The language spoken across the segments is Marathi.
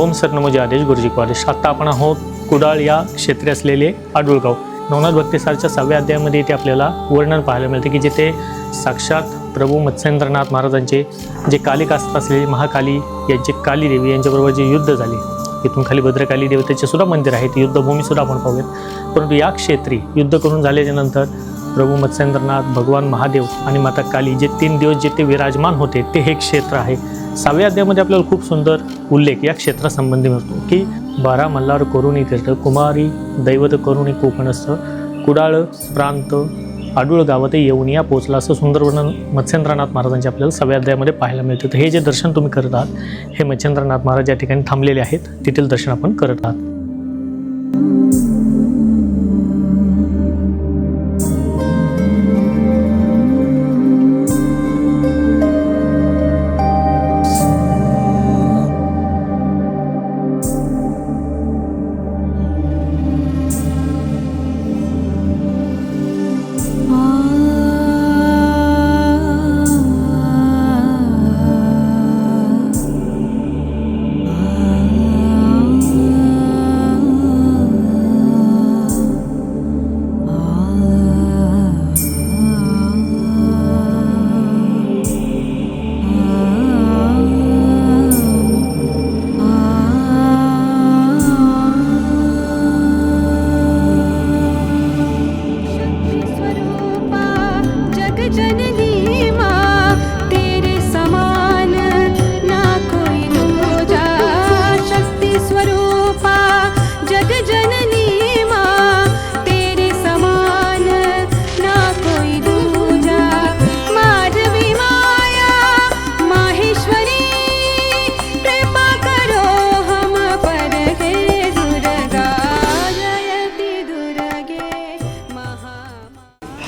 ओम सर नमोजी आदेश गुरुजी को आदेश. आत्ता आपण आहोत कुडाळ या क्षेत्री असलेले आडुळगाव. नवनाथ भक्तिसारच्या 6व्या अध्यायामध्ये इथे आपल्याला वर्णन पाहायला मिळते की जिथे साक्षात प्रभू मत्स्येंद्रनाथ महाराजांचे जे कालिकास्त्र असलेले महाकाली यांचे काली देवी यांच्याबरोबर जे युद्ध झाले, इथून खाली भद्रकाली देवतेचे सुद्धा मंदिर आहे, ती युद्धभूमी सुद्धा आपण पाहूयात. परंतु या क्षेत्री युद्ध करून झाल्याच्या नंतर प्रभू मत्स्येंद्रनाथ, भगवान महादेव आणि माता काली जे 3 दिवस जिथे विराजमान होते ते हे क्षेत्र आहे. 6व्या अध्यायामध्ये आपल्याला खूप सुंदर उल्लेख या क्षेत्रासंबंधी मिळतो की 12 मल्हार करुणी तीर्थ कुमारी दैवत करुणी कोकणस्थ कुडाळ प्रांत आडुळ गावात येऊन या पोचला, असं सुंदर वर्णन मत्स्येंद्रनाथ महाराजांचे आपल्याला 6व्या अध्यायामध्ये पाहायला मिळते. तर हे जे दर्शन तुम्ही करत आहात हे मत्स्येंद्रनाथ महाराज या ठिकाणी थांबलेले आहेत, तेथील दर्शन आपण करत आहात.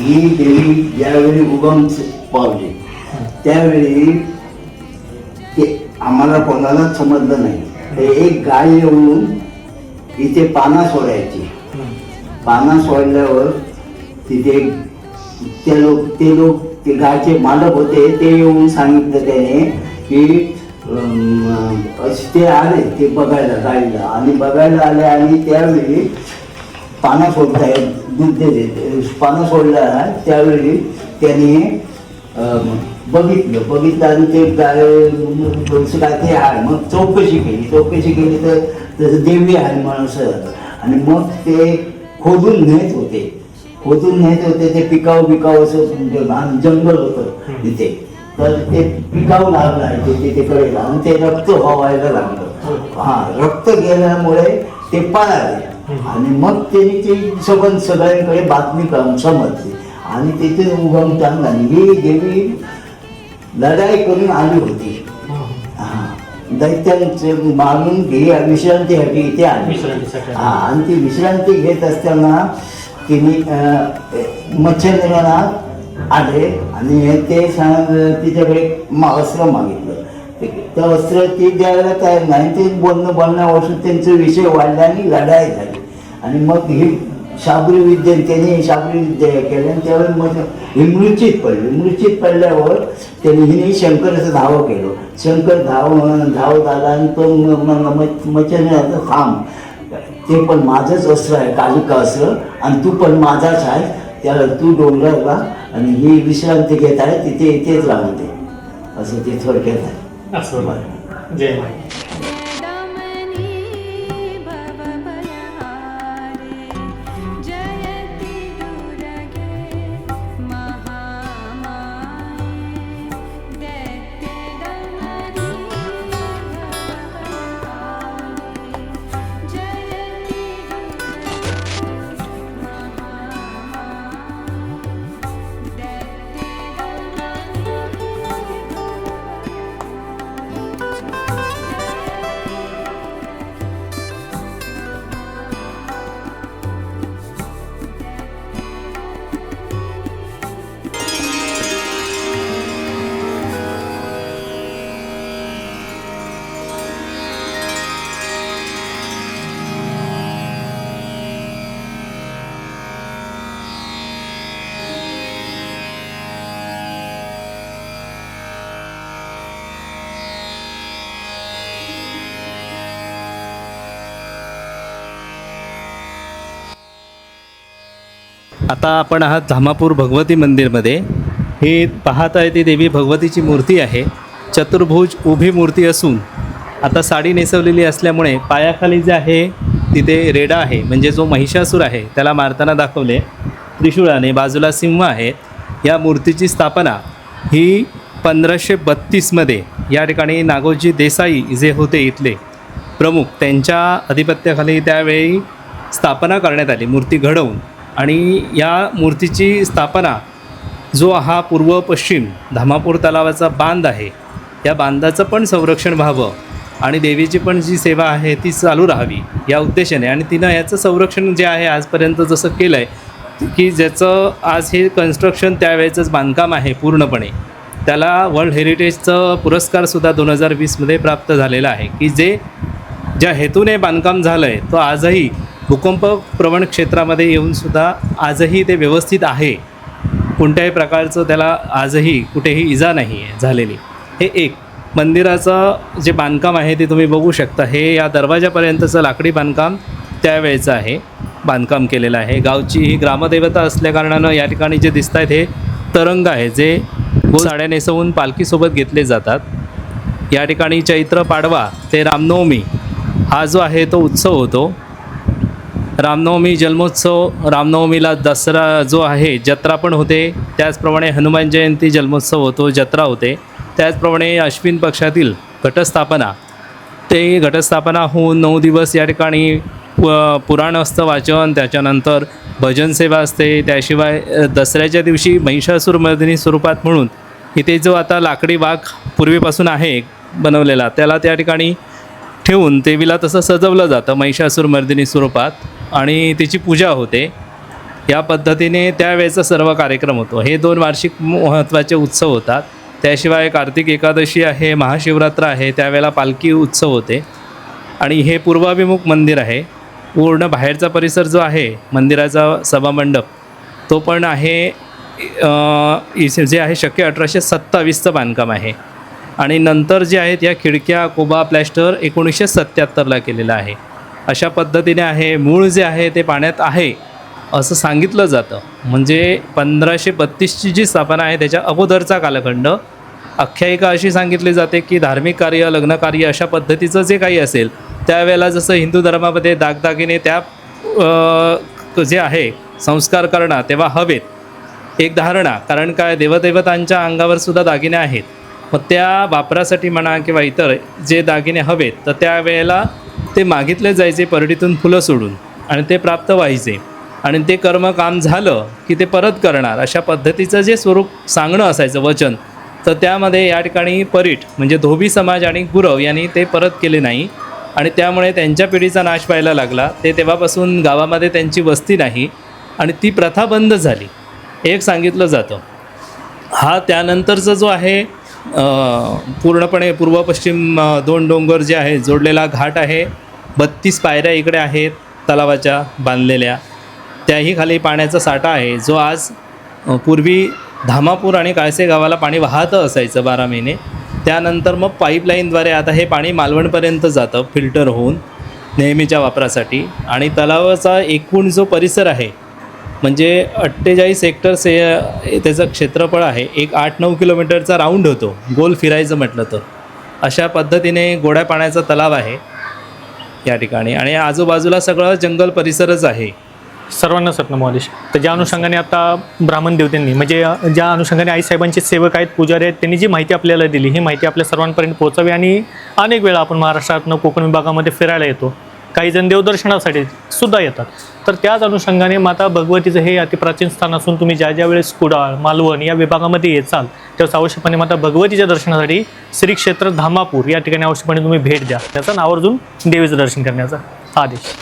ही देवी ज्यावेळी उगम पावली त्यावेळी ते आम्हाला कोणालाच समजलं नाही. ते एक गाय येऊन इथे पाना सोडायची. पाना सोडल्यावर तिथे ते लोक ते गायचे मालक होते, ते येऊन सांगितलं त्याने की ते आले ते बघायला गायला, आणि बघायला आले आणि त्यावेळी पाना सोडताय दूध देते पानं सोडल्या त्यावेळी त्याने बघितलं आणि ते गाय काय ते आहे. मग चौकशी केली तर तसं देवी आहे माणूस. आणि मग ते खोदून नेत होते ते पिकाव असं जंगल होतं तिथे, तर ते पिकाव लागलं तिथे कडेला आणि ते रक्त व्हायला लागलं. रक्त गेल्यामुळे ते पळाले आणि मग त्यांनी ती सगळ्यांकडे बातमी समजली आणि तिथे उगमतान झाली. ही देवी लढाई करून आली होती. दैत्यांचे मारून विश्रांतीसाठी इथे आली. आणि ती विश्रांती घेत असताना तिने मत्स्येंद्रनाथ आले आणि ते तिच्याकडे वस्त्र मागितलं. त्या वस्त्र ती द्यायला तयार नाही. ते बोलण्यापासून त्यांचा विषय वाढला आणि लढाई झाली. आणि मग ही शाबरी विद्या केली आणि त्यावेळी मग ही मृत्यूत पडल्यावर त्यांनी हिने शंकराचं धाव केलं. शंकर धाव झाला आणि तो मच्छेंद्रनाथ थांब, ते पण माझंच अस्त्र आहे, कालिका अस्त्र, आणि तू पण माझाच आहे, त्याला तू डोंगराला आणि ही विश्रांती घेत आहे तिथे इथेच राहून दे, असं ते थोडक्यात आहे. जय माता. आता आपण आहात धामापूर भगवती मंदिरमध्ये. ही पाहत आहे ती देवी भगवतीची मूर्ती आहे. चतुर्भुज उभी मूर्ती असून आता साडी नेसवलेली असल्यामुळे पायाखाली जे आहे तिथे रेडा आहे, म्हणजे जो महिषासूर आहे त्याला मारताना दाखवले त्रिशूळाने. बाजूला सिंह आहे. या मूर्तीची स्थापना ही 1532मध्ये या ठिकाणी नागोजी देसाई जे होते इथले प्रमुख, त्यांच्या अधिपत्याखाली त्यावेळी स्थापना करण्यात आली मूर्ती घडवून. आणि या मूर्तीची स्थापना जो हा पूर्व पश्चिम धामापूर तलावाचा बांध आहे, या बांधाचं पण संरक्षण व्हावं आणि देवीची पण जी सेवा आहे ती चालू राहावी या उद्देशाने. आणि तिनं याचं संरक्षण जे आहे आजपर्यंत जसं केलं आहे की ज्याचं आज हे कन्स्ट्रक्शन त्यावेळेचंच बांधकाम आहे पूर्णपणे, त्याला वर्ल्ड हेरिटेजचं पुरस्कारसुद्धा 2020मध्ये प्राप्त झालेला आहे की ज्या हेतूने बांधकाम झालं आहे तो आजही भूकंप प्रवण क्षेत्रामध्ये येऊनसुद्धा आजही ते व्यवस्थित आहे. कोणत्याही प्रकारचं त्याला आजही कुठेही इजा नाही आहे झालेली. हे एक मंदिराचं जे बांधकाम आहे ते तुम्ही बघू शकता. हे या दरवाजापर्यंतचं लाकडी बांधकाम त्यावेळेचं आहे, बांधकाम केलेलं आहे. गावची ही ग्रामदेवता असल्याकारणानं या ठिकाणी जे दिसत आहेत हे तरंग आहे, जे साड्या नेसवून पालखीसोबत घेतले जातात. या ठिकाणी चैत्र पाडवा ते रामनवमी हा जो आहे तो उत्सव होतो. रामनवमी जन्मोत्सव, रामनवमीला दसरा जो आहे जत्रा पण होते. त्याचप्रमाणे हनुमान जयंती जन्मोत्सव होतो, जत्रा होते. त्याचप्रमाणे अश्विन पक्षातील घटस्थापना, ते घटस्थापना होऊन 9 दिवस या ठिकाणी पुराण असतं वाचन, त्याच्यानंतर भजन सेवा असते. त्याशिवाय दसऱ्याच्या दिवशी महिषासूरमर्दिनी स्वरूपात म्हणून इथे जो आता लाकडी वाघ पूर्वीपासून आहे बनवलेला, त्याला त्या ठिकाणी ठेवून देवीला तसं सजवलं जातं महिषासूरमर्दिनी स्वरूपात आणि तिची पूजा होते. या पद्धतीने त्यावेळेचा सर्व कार्यक्रम होतो. हे 2 वार्षिक महत्त्वाचे उत्सव होतात. त्याशिवाय कार्तिक एकादशी आहे, महाशिवरात्र आहे, त्यावेळेला पालखी उत्सव होते. आणि हे पूर्वाभिमुख मंदिर आहे. पूर्ण बाहेरचा परिसर जो आहे मंदिराचा सभामंडप तो पण आहे जे आहे शक्य 1827चं बांधकाम आहे. आणि नंतर जे आहेत या खिडक्या कोबा प्लॅस्टर 1977ला केलेलं आहे. अशा पद्धतीने आहे. मूळ जे आहे ते पाण्यात आहे असं सांगितलं जातं. म्हणजे 1532ची जी स्थापना आहे त्याच्या अगोदरचा कालखंड. आख्यायिका अशी सांगितली जाते की धार्मिक कार्य, लग्नकार्य अशा पद्धतीचं जे काही असेल त्यावेळेला जसं हिंदू धर्मामध्ये दागदागिने त्या जे आहे संस्कार करणं तेव्हा हवेत. एक धारणा, कारण काय देवदेवतांच्या अंगावरसुद्धा दागिने आहेत, मग त्या वापरासाठी म्हणा किंवा इतर जे दागिने हवेत तर त्यावेळेला ते मागितले जायचे परडीतून फुलं सोडून आणि ते प्राप्त व्हायचे. आणि ते कर्म काम झालं की ते परत करणार अशा पद्धतीचं जे स्वरूप सांगणं असायचं वचन. तर त्यामध्ये या ठिकाणी परीट म्हणजे धोबी समाज आणि गुरव यांनी ते परत केले नाही आणि त्यामुळे त्यांच्या पिढीचा नाश व्हायला लागला. ते तेव्हापासून गावामध्ये त्यांची वस्ती नाही आणि ती प्रथा बंद झाली एक सांगितलं जातं. हा त्यानंतरचा जो आहे पूर्णपणे पूर्व पश्चिम 2 डोंगर जे आहे जोडलेला घाट आहे. 32 पायऱ्या इकडे आहेत तलावाच्या बांधलेल्या. त्याही खाली पाण्याचा साठा आहे जो आज पूर्वी धामापूर आणि काळसे गावाला पाणी वाहतं असायचं 12 महिने. त्यानंतर मग पाईपलाईनद्वारे आता हे पाणी मालवणपर्यंत जातं फिल्टर होऊन नेहमीच्या वापरासाठी. आणि तलावाचा एकूण जो परिसर आहे म्हणजे 48 हेक्टर त्याचं क्षेत्रफळ आहे. एक 8-9 किलोमीटरचा राऊंड होतो गोल फिरायचं म्हटलं तर. अशा पद्धतीने गोड्या पाण्याचा तलाव आहे या ठिकाणी आणि आजूबाजूला सगळं जंगल परिसरच आहे. सर्वांना सत्नमोदेश. तर ज्या अनुषंगाने आता ब्राह्मण देवतांनी म्हणजे ज्या अनुषंगाने आईसाहेबांचे सेवक आहेत, पुजारी आहेत, त्यांनी जी माहिती आपल्याला दिली ही माहिती आपल्या सर्वांपर्यंत पोहोचावी. आणि अनेक वेळा आपण महाराष्ट्रातनं कोकण विभागामध्ये फिरायला येतो, काही जण देवदर्शनासाठी सुद्धा येतात. तर त्याच अनुषंगाने माता भगवतीचं हे अतिप्राचीन स्थान असून तुम्ही ज्या ज्या वेळेस कुडाळ, मालवण या विभागामध्ये येचाल त्यावेळेस अवश्यपणे माता भगवतीच्या दर्शनासाठी श्री क्षेत्र धामापूर या ठिकाणी अवश्यपणे तुम्ही भेट द्या. त्याचा नावर्जून देवीचं दर्शन करण्याचा आदेश.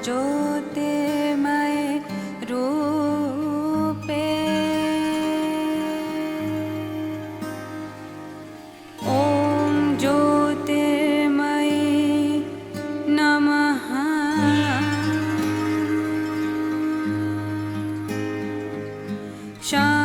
ज्योतिर्मय रूपे ॐ ज्योतिर्मयी नमः शा